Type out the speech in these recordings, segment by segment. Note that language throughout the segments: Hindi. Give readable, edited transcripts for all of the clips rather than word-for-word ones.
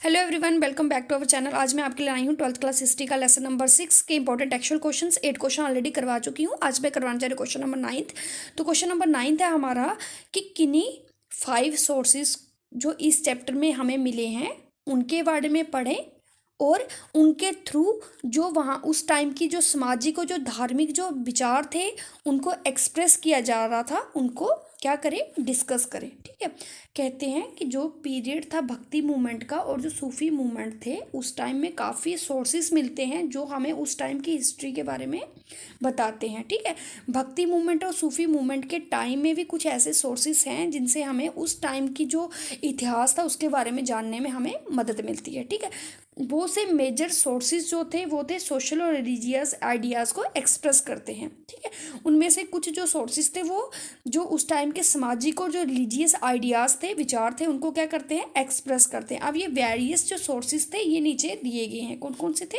Hello everyone, welcome back to our channel. आज मैं आपके लिए आई हूँ 12th क्लास हिस्ट्री का लेसन नंबर 6 के important actual questions. 8 question already करवा चुकी हूँ। आज मैं करवाने जा रही हूँ क्वेश्चन नंबर 9th। तो क्वेश्चन नंबर 9th है हमारा कि किन्हीं 5 सोर्सेज जो इस चैप्टर में हमें मिले हैं उनके बारे में पढ़ें और उनके थ्रू जो वहाँ उस टाइम की जो सामाजिक और जो धार्मिक जो विचार थे उनको एक्सप्रेस किया जा रहा था, उनको क्या करें, डिस्कस करें। ठीक है। कहते हैं कि जो पीरियड था भक्ति मूवमेंट का और जो सूफी मूवमेंट थे उस टाइम में काफ़ी सोर्सेज मिलते हैं जो हमें उस टाइम की हिस्ट्री के बारे में बताते हैं। ठीक है। भक्ति मूवमेंट और सूफी मूवमेंट के टाइम में भी कुछ ऐसे सोर्सेज हैं जिनसे हमें उस टाइम की जो इतिहास था उसके बारे में जानने में हमें मदद मिलती है। ठीक है। वो से मेजर सोर्सेज जो थे वो थे सोशल और रिलीजियस आइडियाज़ को एक्सप्रेस करते हैं। ठीक है। उनमें से कुछ जो सोर्सेज थे वो जो उस टाइम के सामाजिक और जो रिलीजियस आइडियाज़ थे, विचार थे, उनको क्या करते हैं, एक्सप्रेस करते हैं। अब ये वेरियस जो सोर्सेज थे ये नीचे दिए गए हैं। कौन कौन से थे?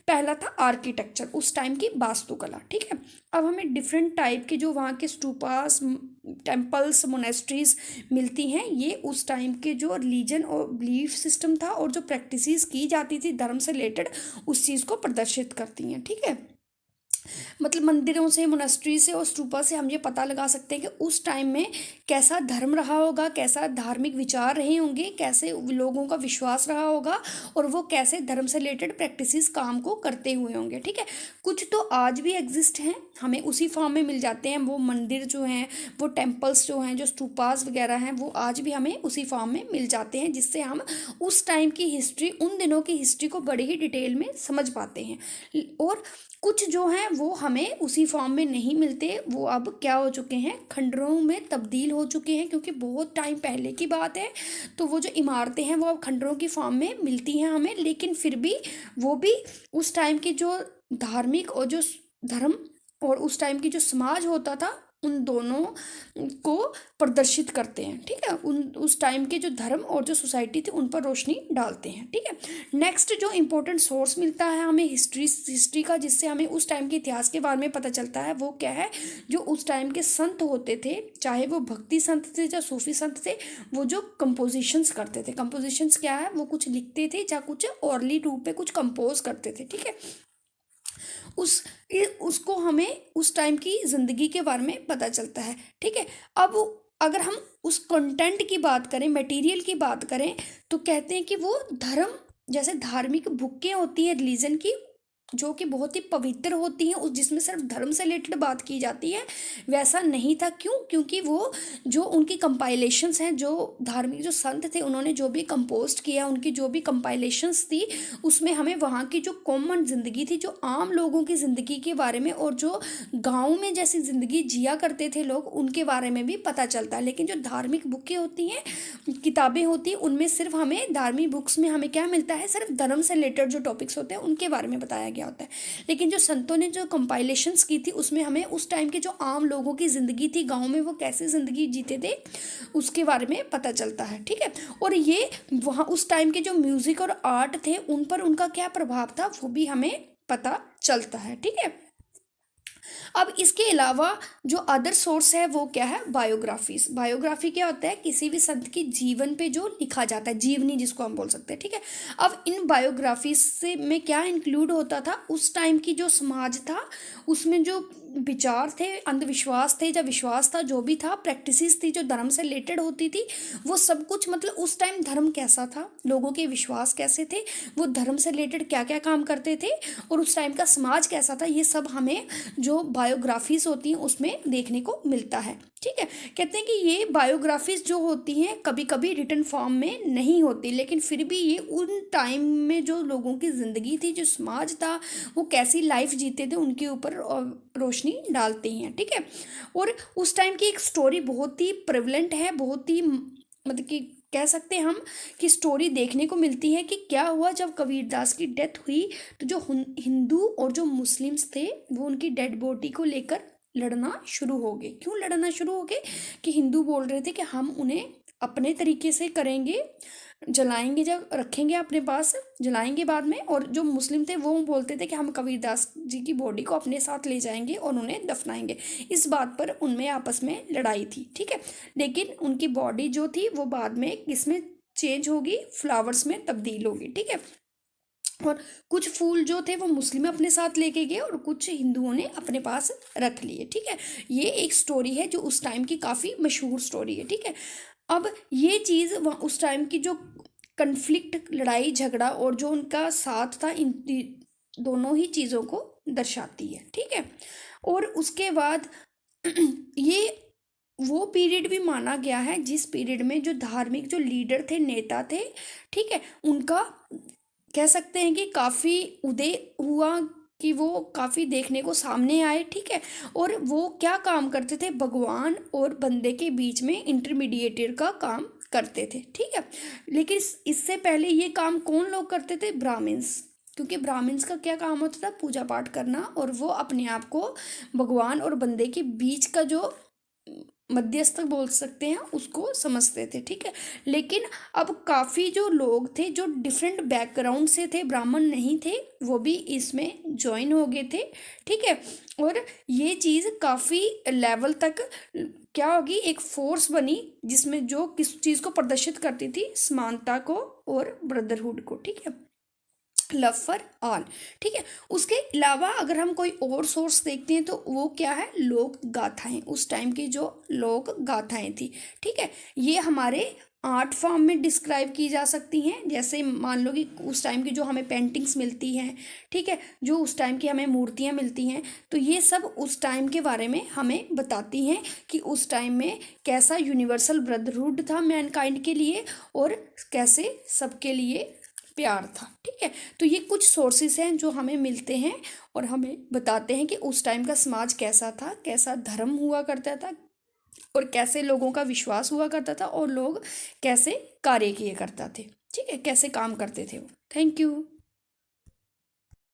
पहला था आर्किटेक्चर, उस टाइम की वास्तुकला। ठीक है। अब हमें डिफरेंट टाइप के जो वहाँ के स्टूपास, टेम्पल्स, मोनेस्ट्रीज मिलती हैं। ये उस टाइम के जो रिलीजन और बिलीफ सिस्टम था और जो प्रैक्टिसेस की जाती थी धर्म से रिलेटेड उस चीज़ को प्रदर्शित करती हैं। ठीक है। मतलब मंदिरों से, मोनेस्ट्री से और स्तूपा से हम ये पता लगा सकते हैं कि उस टाइम में कैसा धर्म रहा होगा, कैसा धार्मिक विचार रहे होंगे, कैसे लोगों का विश्वास रहा होगा और वो कैसे धर्म से रिलेटेड प्रैक्टिसेस काम को करते हुए होंगे। ठीक है। कुछ तो आज भी एग्जिस्ट हैं, हमें उसी फॉर्म में मिल जाते हैं। वो मंदिर जो हैं, वो टेम्पल्स जो हैं, जो स्तूपास वगैरह हैं, वो आज भी हमें उसी फॉर्म में मिल जाते हैं, जिससे हम उस टाइम की हिस्ट्री, उन दिनों की हिस्ट्री को बड़े ही डिटेल में समझ पाते हैं। और कुछ जो हैं वो हमें उसी फॉर्म में नहीं मिलते, वो अब क्या हो चुके हैं, खंडरों में तब्दील हो चुके हैं, क्योंकि बहुत टाइम पहले की बात है। तो वो जो इमारतें हैं वो अब खंडरों की फॉर्म में मिलती हैं हमें, लेकिन फिर भी वो भी उस टाइम की जो धार्मिक और जो धर्म और उस टाइम की जो समाज होता था उन दोनों को प्रदर्शित करते हैं। ठीक है। उन उस टाइम के जो धर्म और जो सोसाइटी थी उन पर रोशनी डालते हैं। ठीक है। नेक्स्ट जो इम्पोर्टेंट सोर्स मिलता है हमें हिस्ट्री का, जिससे हमें उस टाइम के इतिहास के बारे में पता चलता है, वो क्या है, जो उस टाइम के संत होते थे, चाहे वो भक्ति संत थे या सूफी संत थे, वो जो कंपोजिशंस करते थे। कंपोजिशंस क्या है, वो कुछ लिखते थे या कुछ ऑरली रूप में कुछ कंपोज करते थे। ठीक है। उस उसको हमें उस टाइम की ज़िंदगी के बारे में पता चलता है। ठीक है। अब अगर हम उस कंटेंट की बात करें, मटेरियल की बात करें, तो कहते हैं कि वो धर्म, जैसे धार्मिक बुकें होती हैं रिलीजन की, जो कि बहुत ही पवित्र होती हैं, उस जिसमें सिर्फ धर्म से रिलेटेड बात की जाती है, वैसा नहीं था। क्यों? क्योंकि वो जो उनकी कंपाइलेशंस हैं, जो धार्मिक जो संत थे उन्होंने जो भी कंपोस्ट किया, उनकी जो भी कंपाइलेशंस थी, उसमें हमें वहाँ की जो कॉमन ज़िंदगी थी, जो आम लोगों की ज़िंदगी के बारे में और जो गाँव में जैसी ज़िंदगी जिया करते थे लोग, उनके बारे में भी पता चलता है। लेकिन जो धार्मिक बुकें होती हैं, किताबें होती हैं, उनमें सिर्फ हमें धार्मिक बुक्स में हमें क्या मिलता है, सिर्फ धर्म से रिलेटेड जो टॉपिक्स होते हैं उनके बारे में बताया गया होता है। लेकिन जो संतों ने जो कंपाइलेशंस की थी उसमें हमें उस टाइम के जो आम लोगों की ज़िंदगी थी, गाँव में वो कैसे ज़िंदगी जीते थे, उसके बारे में पता चलता है। ठीक है। और ये वहाँ उस टाइम के जो म्यूज़िक और आर्ट थे उन पर उनका क्या प्रभाव था वो भी हमें पता चलता है। ठीक है। अब इसके अलावा जो अदर सोर्स है वो क्या है, बायोग्राफीज। बायोग्राफी क्या होता है, किसी भी संत की जीवन पे जो लिखा जाता है, जीवनी जिसको हम बोल सकते हैं। ठीक है। अब इन बायोग्राफीज से में क्या इंक्लूड होता था, उस टाइम की जो समाज था उसमें जो विचार थे, अंधविश्वास थे या विश्वास था, जो भी था, प्रैक्टिसेस थी जो धर्म से रिलेटेड होती थी, वो सब कुछ, मतलब उस टाइम धर्म कैसा था, लोगों के विश्वास कैसे थे, वो धर्म से रिलेटेड क्या क्या काम करते थे और उस टाइम का समाज कैसा था, ये सब हमें जो बायोग्राफीज होती हैं उसमें देखने को मिलता है। ठीक है। कहते हैं कि ये बायोग्राफीज जो होती हैं कभी कभी रिटन फॉर्म में नहीं होती, लेकिन फिर भी ये उन टाइम में जो लोगों की ज़िंदगी थी, जो समाज था, वो कैसी लाइफ जीते थे, उनके ऊपर रोशनी डालती हैं। ठीक है। और उस टाइम की एक स्टोरी बहुत ही प्रेवलेंट है, बहुत ही मतलब कि कह सकते हैं हम कि स्टोरी देखने को मिलती है कि क्या हुआ जब कबीरदास की डेथ हुई, तो जो हिंदू और जो मुस्लिम्स थे वो उनकी डेड बॉडी को लेकर लड़ना शुरू हो गए। क्यों लड़ना शुरू हो गए? कि हिंदू बोल रहे थे कि हम उन्हें अपने तरीके से करेंगे, जलाएंगे, जब रखेंगे अपने पास, जलाएंगे बाद में, और जो मुस्लिम थे वो बोलते थे कि हम कबीरदास जी की बॉडी को अपने साथ ले जाएंगे और उन्हें दफनाएंगे। इस बात पर उनमें आपस में लड़ाई थी। ठीक है। लेकिन उनकी बॉडी जो थी वो बाद में किसमें चेंज होगी, फ्लावर्स में तब्दील होगी, ठीक है। और कुछ फूल जो थे वो मुस्लिम अपने साथ लेके गए और कुछ हिंदुओं ने अपने पास रख लिए, ठीक है। ये एक स्टोरी है जो उस टाइम की काफ़ी मशहूर स्टोरी है, ठीक है। अब ये चीज़ उस टाइम की जो कन्फ्लिक्ट, लड़ाई झगड़ा और जो उनका साथ था, इन दोनों ही चीज़ों को दर्शाती है, ठीक है। और उसके बाद ये वो पीरियड भी माना गया है जिस पीरियड में जो धार्मिक जो लीडर थे, नेता थे, ठीक है, उनका कह सकते हैं कि काफ़ी उदय हुआ, कि वो काफ़ी देखने को सामने आए, ठीक है। और वो क्या काम करते थे, भगवान और बंदे के बीच में इंटरमीडिएटर का काम करते थे, ठीक है। लेकिन इससे पहले ये काम कौन लोग करते थे, ब्राह्मण्स, क्योंकि ब्राह्मण्स का क्या काम होता था, पूजा पाठ करना, और वो अपने आप को भगवान और बंदे के बीच का जो मध्यस्थ बोल सकते हैं उसको समझते थे, ठीक है। लेकिन अब काफ़ी जो लोग थे जो डिफरेंट बैकग्राउंड से थे, ब्राह्मण नहीं थे, वो भी इसमें ज्वाइन हो गए थे, ठीक है। और ये चीज़ काफ़ी लेवल तक क्या होगी, एक फोर्स बनी जिसमें जो किस चीज़ को प्रदर्शित करती थी, समानता को और ब्रदरहुड को, ठीक है, लव फॉर ऑल, ठीक है। उसके अलावा अगर हम कोई और सोर्स देखते हैं तो वो क्या है, लोक गाथाएं, उस टाइम की जो लोक गाथाएं थी, ठीक है। ये हमारे आर्ट फॉर्म में डिस्क्राइब की जा सकती हैं, जैसे मान लो कि उस टाइम की जो हमें पेंटिंग्स मिलती हैं, ठीक है, जो उस टाइम की हमें मूर्तियां मिलती हैं, तो ये सब उस टाइम के बारे में हमें बताती हैं कि उस टाइम में कैसा यूनिवर्सल ब्रदरहुड था मैनकाइंड के लिए और कैसे सबके लिए प्यार था, ठीक है। तो ये कुछ सोर्सेस हैं जो हमें मिलते हैं और हमें बताते हैं कि उस टाइम का समाज कैसा था, कैसा धर्म हुआ करता था और कैसे लोगों का विश्वास हुआ करता था और लोग कैसे कार्य किए करते थे, ठीक है, कैसे काम करते थे वो। Thank you.